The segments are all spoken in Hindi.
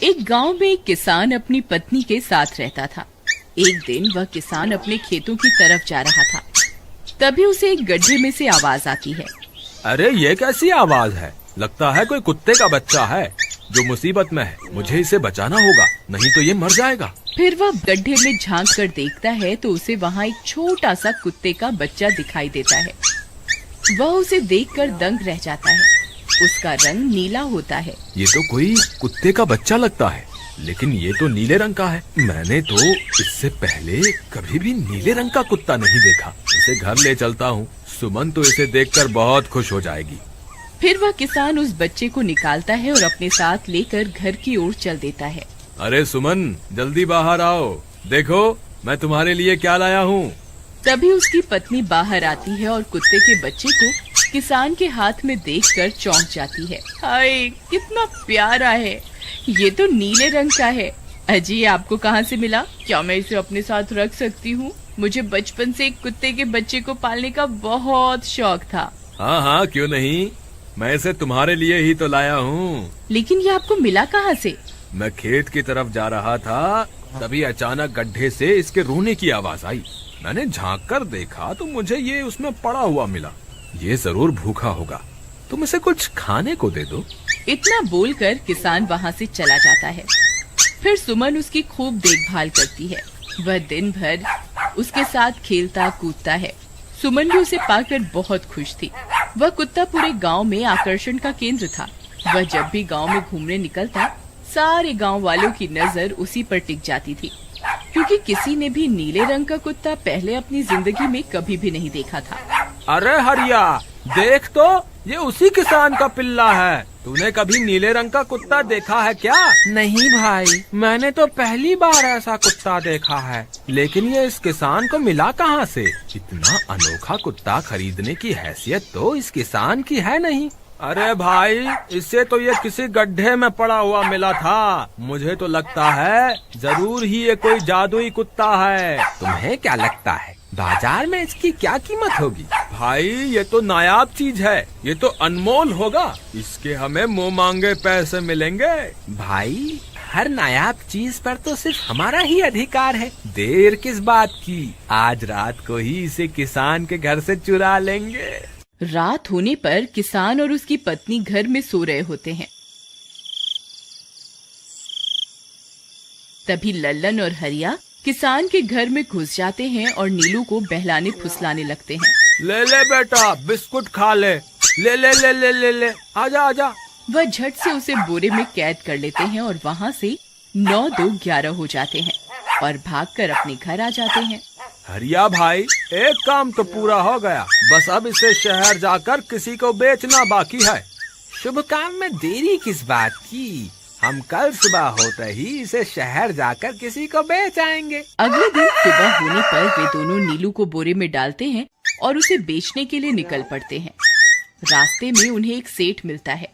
एक गांव में एक किसान अपनी पत्नी के साथ रहता था। एक दिन वह किसान अपने खेतों की तरफ जा रहा था। तभी उसे एक गड्ढे में से आवाज आती है। अरे ये कैसी आवाज है? लगता है कोई कुत्ते का बच्चा है जो मुसीबत में है। मुझे इसे बचाना होगा, नहीं तो ये मर जाएगा। फिर वह गड्ढे में झांक कर देखता है तो उसे वहाँ एक छोटा सा कुत्ते का बच्चा दिखाई देता है। वह उसे देखकर दंग रह जाता है। उसका रंग नीला होता है। ये तो कोई कुत्ते का बच्चा लगता है, लेकिन ये तो नीले रंग का है। मैंने तो इससे पहले कभी भी नीले रंग का कुत्ता नहीं देखा। इसे घर ले चलता हूँ, सुमन तो इसे देखकर बहुत खुश हो जाएगी। फिर वह किसान उस बच्चे को निकालता है और अपने साथ लेकर घर की ओर चल देता है। अरे सुमन, जल्दी बाहर आओ, देखो मैं तुम्हारे लिए क्या लाया हूँ। तभी उसकी पत्नी बाहर आती है और कुत्ते के बच्चे को किसान के हाथ में देखकर चौंक जाती है। हाय, कितना प्यारा है! ये तो नीले रंग का है। अजी, ये आपको कहाँ से मिला? क्या मैं इसे अपने साथ रख सकती हूँ? मुझे बचपन से एक कुत्ते के बच्चे को पालने का बहुत शौक था। हाँ हाँ, क्यों नहीं, मैं इसे तुम्हारे लिए ही तो लाया हूँ। लेकिन ये आपको मिला कहाँ से? मैं खेत की तरफ जा रहा था, तभी अचानक गड्ढे से इसके रोने की आवाज आई। मैंने झांक कर देखा तो मुझे ये उसमें पड़ा हुआ मिला। ये जरूर भूखा होगा, तुम इसे कुछ खाने को दे दो। इतना बोलकर किसान वहाँ से चला जाता है। फिर सुमन उसकी खूब देखभाल करती है। वह दिन भर उसके साथ खेलता कूदता है। सुमन भी उसे पाकर बहुत खुश थी। वह कुत्ता पूरे गांव में आकर्षण का केंद्र था। वह जब भी गांव में घूमने निकलता, सारे गांव वालों की नजर उसी पर टिक जाती थी, क्योंकि किसी ने भी नीले रंग का कुत्ता पहले अपनी जिंदगी में कभी भी नहीं देखा था। अरे हरिया, देख तो, ये उसी किसान का पिल्ला है। तूने कभी नीले रंग का कुत्ता देखा है क्या? नहीं भाई, मैंने तो पहली बार ऐसा कुत्ता देखा है। लेकिन ये इस किसान को मिला कहाँ से? इतना अनोखा कुत्ता खरीदने की हैसियत तो इस किसान की है नहीं। अरे भाई, इससे तो ये किसी गड्ढे में पड़ा हुआ मिला था। मुझे तो लगता है जरूर ही ये कोई जादुई कुत्ता है। तुम्हें क्या लगता है बाजार में इसकी क्या कीमत होगी? भाई, ये तो नायाब चीज है, ये तो अनमोल होगा। इसके हमें मुंह मांगे पैसे मिलेंगे। भाई, हर नायाब चीज पर तो सिर्फ हमारा ही अधिकार है। देर किस बात की, आज रात को ही इसे किसान के घर से चुरा लेंगे। रात होने पर किसान और उसकी पत्नी घर में सो रहे होते हैं। तभी लल्लन और हरिया किसान के घर में घुस जाते हैं और नीलू को बहलाने फुसलाने लगते हैं। ले ले बेटा, बिस्कुट खा ले। ले ले ले ले ले ले, आजा आजा। वह झट से उसे बोरे में कैद कर लेते हैं और वहाँ से 9-2-11 हो जाते हैं और भागकर अपने घर आ जाते हैं। हरिया भाई, एक काम तो पूरा हो गया, बस अब इसे शहर जाकर किसी को बेचना बाकी है। शुभ काम में देरी किस बात की? हम कल सुबह होते ही इसे शहर जाकर किसी को बेच आएंगे। अगले दिन सुबह होने पर वे दोनों नीलू को बोरे में डालते हैं और उसे बेचने के लिए निकल पड़ते हैं। रास्ते में उन्हें एक सेठ मिलता है।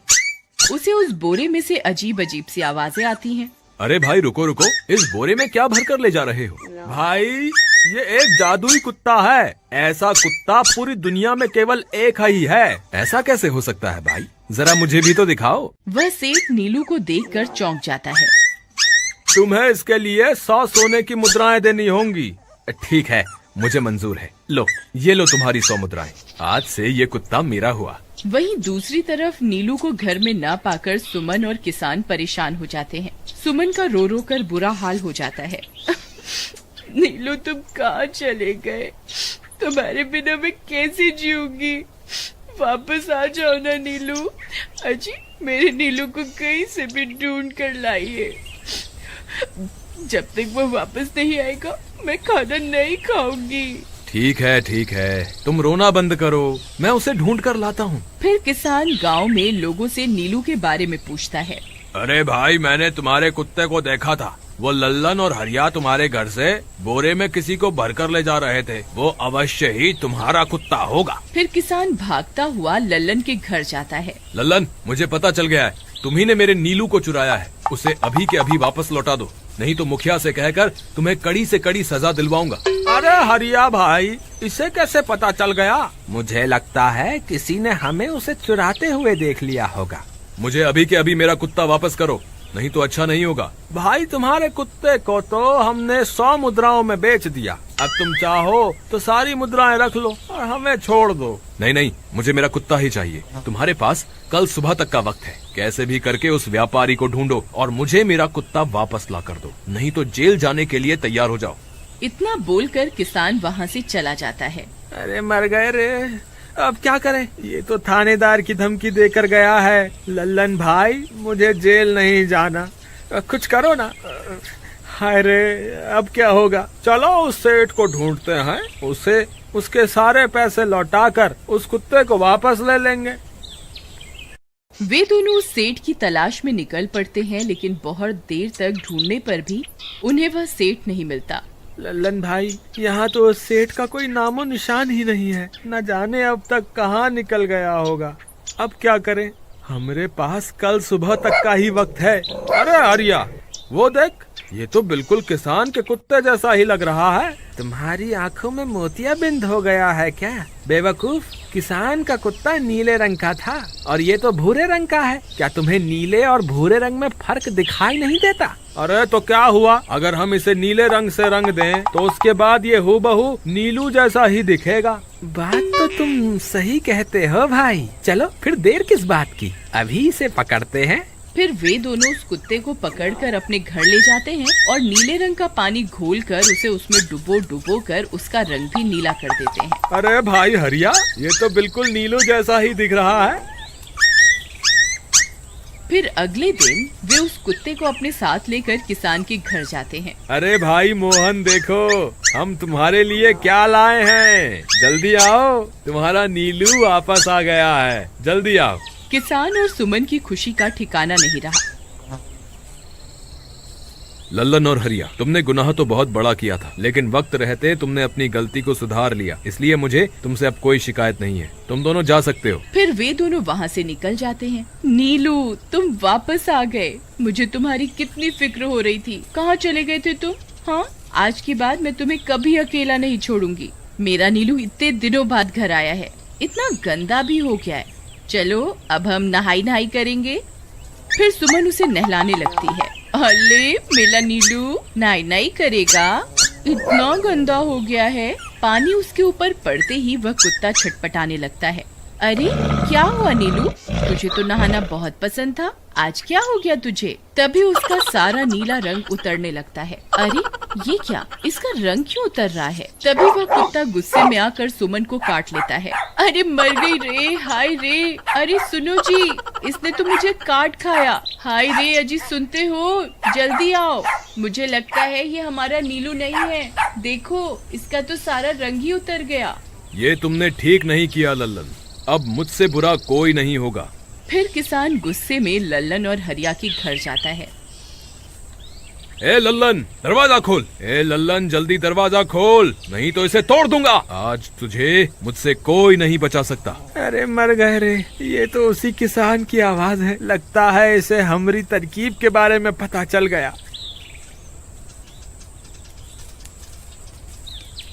उसे उस बोरे में से अजीब अजीब सी आवाजें आती हैं। अरे भाई, रुको रुको, इस बोरे में क्या भरकर ले जा रहे हो? भाई, ये एक जादुई कुत्ता है। ऐसा कुत्ता पूरी दुनिया में केवल एक ही है। ऐसा कैसे हो सकता है भाई? जरा मुझे भी तो दिखाओ। वह सेठ नीलू को देखकर चौंक जाता है। तुम्हें इसके लिए 100 सोने की मुद्राएं देनी होंगी। ठीक है, मुझे मंजूर है। लो, ये लो तुम्हारी 100 मुद्राएं। आज से ये कुत्ता मेरा हुआ। वहीं दूसरी तरफ नीलू को घर में न पाकर सुमन और किसान परेशान हो जाते हैं। सुमन का रो रो कर बुरा हाल हो जाता है। नीलू, तुम कहाँ चले गए? तुम्हारे बिना मैं कैसे जीऊंगी? वापस आ जाओ ना नीलू। अजी, मेरे नीलू को कहीं से भी ढूंढ कर लाइए। जब तक वो वापस नहीं आएगा मैं खाना नहीं खाऊंगी। ठीक है, तुम रोना बंद करो, मैं उसे ढूंढ कर लाता हूँ। फिर किसान गांव में लोगों से नीलू के बारे में पूछता है। अरे भाई, मैंने तुम्हारे कुत्ते को देखा था। वो लल्लन और हरिया तुम्हारे घर से बोरे में किसी को भरकर ले जा रहे थे। वो अवश्य ही तुम्हारा कुत्ता होगा। फिर किसान भागता हुआ लल्लन के घर जाता है। लल्लन, मुझे पता चल गया है, तुम्ही ने मेरे नीलू को चुराया है। उसे अभी के अभी वापस लौटा दो, नहीं तो मुखिया से कहकर तुम्हें कड़ी से कड़ी सजा दिलवाऊंगा। अरे हरिया भाई, इसे कैसे पता चल गया? मुझे लगता है किसी ने हमें उसे चुराते हुए देख लिया होगा। मुझे अभी के अभी मेरा कुत्ता वापस करो, नहीं तो अच्छा नहीं होगा। भाई तुम्हारे कुत्ते को तो हमने 100 मुद्राओं में बेच दिया, अब तुम चाहो तो सारी मुद्राएं रख लो और हमें छोड़ दो। नहीं नहीं, मुझे मेरा कुत्ता ही चाहिए। तुम्हारे पास कल सुबह तक का वक्त है, कैसे भी करके उस व्यापारी को ढूंढो और मुझे मेरा कुत्ता वापस ला कर दो, नहीं तो जेल जाने के लिए तैयार हो जाओ। इतना बोलकर किसान वहाँ से चला जाता है। अरे मर गए रे, अब क्या करें, ये तो थानेदार की धमकी देकर गया है। लल्लन भाई, मुझे जेल नहीं जाना, कुछ करो ना। हाय रे, अब क्या होगा। चलो उस सेठ को ढूंढते हैं, उसे उसके सारे पैसे लौटाकर उस कुत्ते को वापस ले लेंगे। वे दोनों उस सेठ की तलाश में निकल पड़ते हैं, लेकिन बहुत देर तक ढूंढने पर भी उन्हें वह सेठ नहीं मिलता। लल्लन भाई, यहाँ तो उस सेठ का कोई नामो निशान ही नहीं है, न जाने अब तक कहाँ निकल गया होगा। अब क्या करें, हमारे पास कल सुबह तक का ही वक्त है। अरे आर्या, वो देख, ये तो बिल्कुल किसान के कुत्ते जैसा ही लग रहा है। तुम्हारी आंखों में मोतियाबिंद हो गया है क्या बेवकूफ? किसान का कुत्ता नीले रंग का था और ये तो भूरे रंग का है। क्या तुम्हें नीले और भूरे रंग में फर्क दिखाई नहीं देता? अरे तो क्या हुआ, अगर हम इसे नीले रंग से रंग दें तो उसके बाद ये हूबहू नीलू जैसा ही दिखेगा। बात तो तुम सही कहते हो भाई, चलो फिर देर किस बात की, अभी इसे पकड़ते हैं। फिर वे दोनों उस कुत्ते को पकड़कर अपने घर ले जाते हैं और नीले रंग का पानी घोलकर उसे उसमें डुबो कर उसका रंग भी नीला कर देते हैं। अरे भाई हरिया, ये तो बिल्कुल नीलू जैसा ही दिख रहा है। फिर अगले दिन वे उस कुत्ते को अपने साथ लेकर किसान के घर जाते हैं। अरे भाई मोहन, देखो हम तुम्हारे लिए क्या लाए हैं, जल्दी आओ, तुम्हारा नीलू वापस आ गया है, जल्दी आओ। किसान और सुमन की खुशी का ठिकाना नहीं रहा। लल्लन और हरिया, तुमने गुनाह तो बहुत बड़ा किया था, लेकिन वक्त रहते तुमने अपनी गलती को सुधार लिया, इसलिए मुझे तुमसे अब कोई शिकायत नहीं है, तुम दोनों जा सकते हो। फिर वे दोनों वहाँ से निकल जाते हैं। नीलू, तुम वापस आ गए, मुझे तुम्हारी कितनी फिक्र हो रही थी। कहाँ चले गए थे तुम? हाँ, आज के बाद मैं तुम्हें कभी अकेला नहीं छोड़ूंगी। मेरा नीलू इतने दिनों बाद घर आया है, इतना गंदा भी हो गया है। चलो अब हम नहाई करेंगे। फिर सुमन उसे नहलाने लगती है। अले मेरा नीलू नहाई करेगा, इतना गंदा हो गया है। पानी उसके ऊपर पड़ते ही वह कुत्ता छटपटाने लगता है। अरे क्या हुआ नीलू, तुझे तो नहाना बहुत पसंद था, आज क्या हो गया तुझे? तभी उसका सारा नीला रंग उतरने लगता है। अरे ये क्या, इसका रंग क्यों उतर रहा है? तभी वह कुत्ता गुस्से में आकर सुमन को काट लेता है। अरे मर गई रे, हाय रे। अरे सुनो जी, इसने तो मुझे काट खाया। हाय रे अजी, सुनते हो? जल्दी आओ, मुझे लगता है ये हमारा नीलू नहीं है। देखो, इसका तो सारा रंग ही उतर गया। ये तुमने ठीक नहीं किया लल्लन, अब मुझसे बुरा कोई नहीं होगा। फिर किसान गुस्से में लल्लन और हरिया के घर जाता है। ए लल्लन, दरवाजा खोल। ए लल्लन, जल्दी दरवाजा खोल, नहीं तो इसे तोड़ दूंगा। आज तुझे मुझसे कोई नहीं बचा सकता। अरे मर गए रे, ये तो उसी किसान की आवाज है, लगता है इसे हमारी तरकीब के बारे में पता चल गया।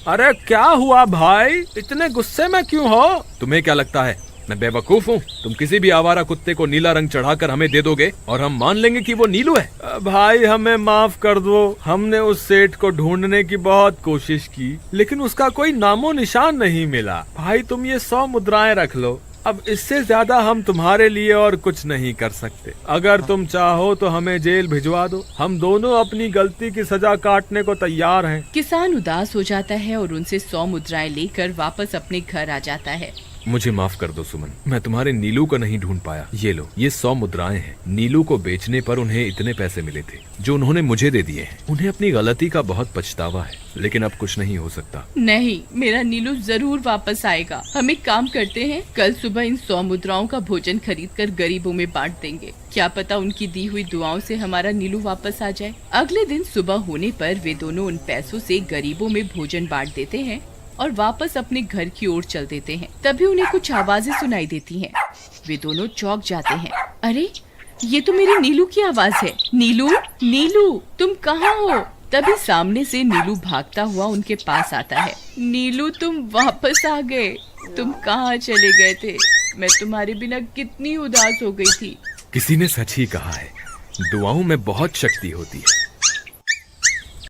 अरे क्या हुआ भाई, इतने गुस्से में क्यों हो? तुम्हें क्या लगता है मैं बेवकूफ हूँ? तुम किसी भी आवारा कुत्ते को नीला रंग चढ़ाकर हमें दे दोगे और हम मान लेंगे कि वो नीलू है? भाई हमें माफ कर दो, हमने उस सेठ को ढूंढने की बहुत कोशिश की, लेकिन उसका कोई नामो निशान नहीं मिला। भाई तुम ये 100 मुद्राएं रख लो, अब इससे ज्यादा हम तुम्हारे लिए और कुछ नहीं कर सकते। अगर तुम चाहो तो हमें जेल भिजवा दो, हम दोनों अपनी गलती की सजा काटने को तैयार हैं। किसान उदास हो जाता है और उनसे 100 मुद्राएं लेकर वापस अपने घर आ जाता है। मुझे माफ कर दो सुमन, मैं तुम्हारे नीलू को नहीं ढूंढ पाया। ये लो, ये 100 मुद्राएं हैं। नीलू को बेचने पर उन्हें इतने पैसे मिले थे जो उन्होंने मुझे दे दिए हैं। उन्हें अपनी गलती का बहुत पछतावा है, लेकिन अब कुछ नहीं हो सकता। नहीं, मेरा नीलू जरूर वापस आएगा। हम एक काम करते हैं, कल सुबह इन 100 मुद्राओं का भोजन खरीदकर गरीबों में बांट देंगे। क्या पता उनकी दी हुई दुआओं से हमारा नीलू वापस आ जाए। अगले दिन सुबह होने पर वे दोनों उन पैसों से गरीबों में भोजन बांट देते हैं और वापस अपने घर की ओर चल देते हैं। तभी उन्हें कुछ आवाजें सुनाई देती हैं। वे दोनों चौंक जाते हैं। अरे ये तो मेरी नीलू की आवाज है। नीलू, नीलू तुम कहाँ हो? तभी सामने से नीलू भागता हुआ उनके पास आता है। नीलू तुम वापस आ गए, तुम कहाँ चले गए थे? मैं तुम्हारे बिना कितनी उदास हो गई थी। किसी ने सच ही कहा है, दुआओं में बहुत शक्ति होती है।